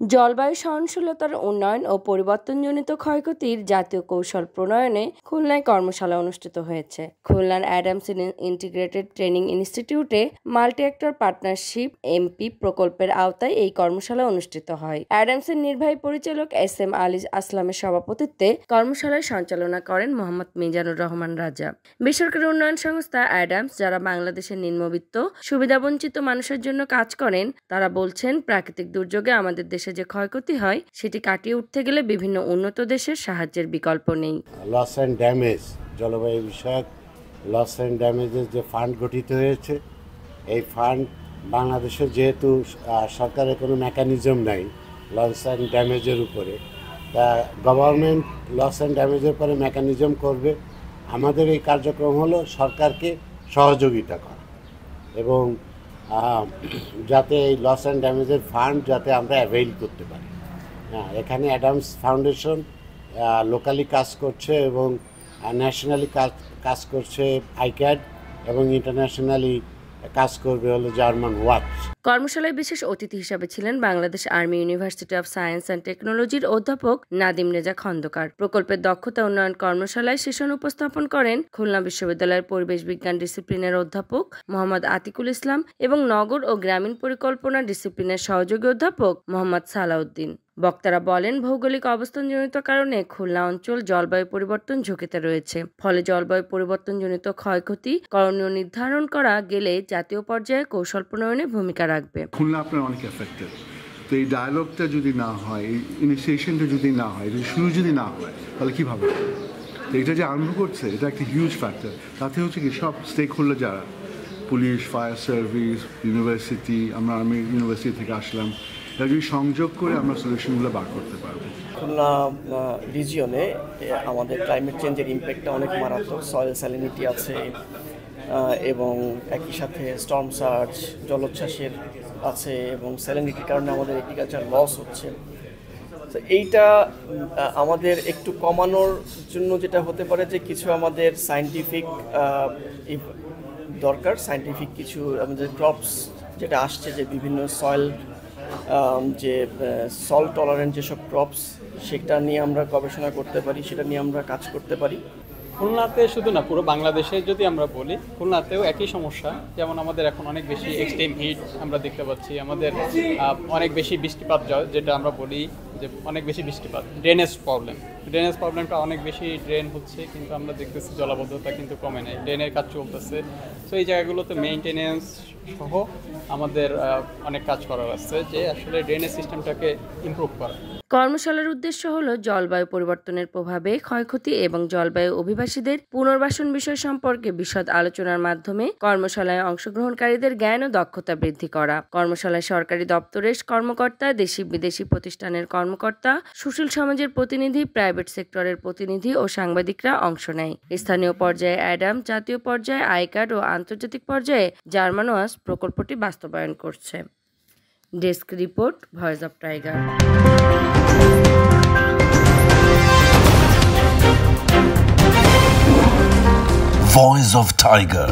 জলবায়ু সহনশীলতার উন্নয়ন ও পরিবর্তনজনিত ক্ষয়ক্ষতির জাতীয় কৌশল প্রণয়নে খুলনায় কর্মশালা অনুষ্ঠিত হয়েছে। খুলনার অ্যাডামস ইন্টিগ্রেটেড ট্রেনিং ইনস্টিটিউটে মাল্টি অ্যাক্টর পার্টনারশিপ এমপি প্রকল্পের আওতায় এই কর্মশালা অনুষ্ঠিত হয়। অ্যাডামসের নির্বাহী পরিচালক এস.এম. আলী আসলামের সভাপতিত্বে কর্মশালায় সঞ্চালনা করেন মোহাম্মদ মিজানুর রহমান রাজা। বেসরকারি উন্নয়ন সংস্থা অ্যাডামস, যারা বাংলাদেশের নিম্নবিত্ত সুবিধাবঞ্চিত মানুষের জন্য কাজ করেন, তারা বলছেন, প্রাকৃতিক দুর্যোগে আমাদের দেশে যে ক্ষয়ক্ষতি হয় সেটি কাটিয়ে উঠতে গেলে বিভিন্ন উন্নত দেশের সাহায্যের বিকল্প নেই। লস অ্যান্ড ড্যামেজ, জলবায়ু বিষয়ক লস অ্যান্ড ড্যামেজের যে ফান্ড গঠিত হয়েছে, এই ফান্ড বাংলাদেশের যেহেতু সরকারের কোনো মেকানিজম নাই লস অ্যান্ড ড্যামেজের উপরে, তা গভর্নমেন্ট লস অ্যান্ড ড্যামেজের উপরে মেকানিজম করবে। আমাদের এই কার্যক্রম হলো সরকারকে সহযোগিতা করা এবং যাতে এই লস অ্যান্ড ড্যামেজের ফান্ড যাতে আমরা অ্যাভেইল করতে পারি। এখানে অ্যাডামস ফাউন্ডেশন লোকালি কাজ করছে এবং ন্যাশনালি কাজ করছে আইক্যাড, এবং ইন্টারন্যাশনালি কাজ করবে হলো জার্মান ওয়াচ। কর্মশালায় বিশেষ অতিথি হিসেবে ছিলেন Bangladesh army university of science and টেকনোলজির অধ্যাপক নাদিম রেজা খন্দকার। প্রকল্পের দক্ষতা উন্নয়ন কর্মশালায় সেশন উপস্থাপন করেন খুলনা বিশ্ববিদ্যালয়ের পরিবেশ বিজ্ঞান ডিসিপ্লিনের অধ্যাপক মোহাম্মদ আতিকুল ইসলাম এবং নগর ও গ্রামীণ পরিকল্পনা ডিসিপ্লিনের সহযোগী অধ্যাপক মোহাম্মদ সালাউদ্দিন। বক্তারা বলেন, ভৌগোলিক অবস্থানজনিত কারণে খুলনা অঞ্চল জলবায়ু পরিবর্তন ঝুঁকিতে রয়েছে। ফলে জলবায়ু পরিবর্তনজনিত ক্ষয়ক্ষতি করণীয় নির্ধারণ করা গেলে জাতীয় পর্যায়ে কৌশল প্রণয়নে ভূমিকা রাখবে। খুলনা আপনার অনেক এফেক্টেড, তো এই ডায়ালগটা যদি না হয়, এই ইনিশিয়েশনটা যদি না হয়, শুরু যদি না হয়, তাহলে কীভাবে? তো এটা যে আরম্ভ করছে, এটা একটা হিউজ ফ্যাক্টর। তাতে হচ্ছে কি, সব স্টেক হোল্ডার যারা, পুলিশ, ফায়ার সার্ভিস, ইউনিভার্সিটি, আমরা আর্মি ইউনিভার্সিটি থেকে আসলাম, এটা যদি সংযোগ করে আমরা সলিউশনগুলো বার করতে পারবো। খুলনা রিজিয়নে আমাদের ক্লাইমেট চেঞ্জের ইম্প্যাক্টটা অনেক মারাত্মক। সয়েল স্যালিনিটি আছে এবং একই সাথে স্টর্ম সার্জ, জলোচ্ছ্বাসের আছে এবং স্যালিনিটির কারণে আমাদের এগ্রিকালচার লস হচ্ছে। তো এইটা আমাদের একটু কমানোর জন্য যেটা হতে পারে যে কিছু আমাদের সায়েন্টিফিক দরকার, সায়েন্টিফিক কিছু আমাদের ক্রপস যেটা আসছে, যে বিভিন্ন সয়েল যে সল্ট টলারেন্ট যেসব ক্রপস, সেটা নিয়ে আমরা গবেষণা করতে পারি, সেটা নিয়ে আমরা কাজ করতে পারি। খুলনাতে শুধু না, পুরো বাংলাদেশে যদি আমরা বলি, খুলনাতেও একই সমস্যা। যেমন আমাদের এখন অনেক বেশি এক্সট্রিম হিট আমরা দেখতে পাচ্ছি, আমাদের অনেক বেশি বৃষ্টিপাত, যেটা আমরা বলি যে অনেক বেশি বৃষ্টিপাত। ড্রেনেজ প্রবলেমটা অনেক বেশি, ড্রেন হচ্ছে কিন্তু আমরা দেখতেছি জলাবদ্ধতা কিন্তু কমে নেই, ড্রেনের কাজ চলতেছে। তো এই জায়গাগুলোতে মেইনটেনেন্স সহ আমাদের অনেক কাজ করার আছে, যে আসলে ড্রেনেজ সিস্টেমটাকে ইমপ্রুভ করা। কর্মশালার উদ্দেশ্য হল জলবায়ু পরিবর্তনের প্রভাবে ক্ষয়ক্ষতি এবং জলবায়ু অভিবাসীদের পুনর্বাসন বিষয় সম্পর্কে বিশদ আলোচনার মাধ্যমে কর্মশালায় অংশগ্রহণকারীদের জ্ঞান ও দক্ষতা বৃদ্ধি করা। কর্মশালায় সরকারি দপ্তরের কর্মকর্তা, দেশি বিদেশি প্রতিষ্ঠানের কর্মকর্তা, সুশীল সমাজের প্রতিনিধি, প্রাইভেট সেক্টরের প্রতিনিধি ও সাংবাদিকরা অংশ নেয়। স্থানীয় পর্যায়ে অ্যাডাম, জাতীয় পর্যায়ে আইক্যাড ও আন্তর্জাতিক পর্যায়ে জার্মান ওয়াচ প্রকল্পটি বাস্তবায়ন করছে। Desk report, voice of tiger. Voice of Tiger.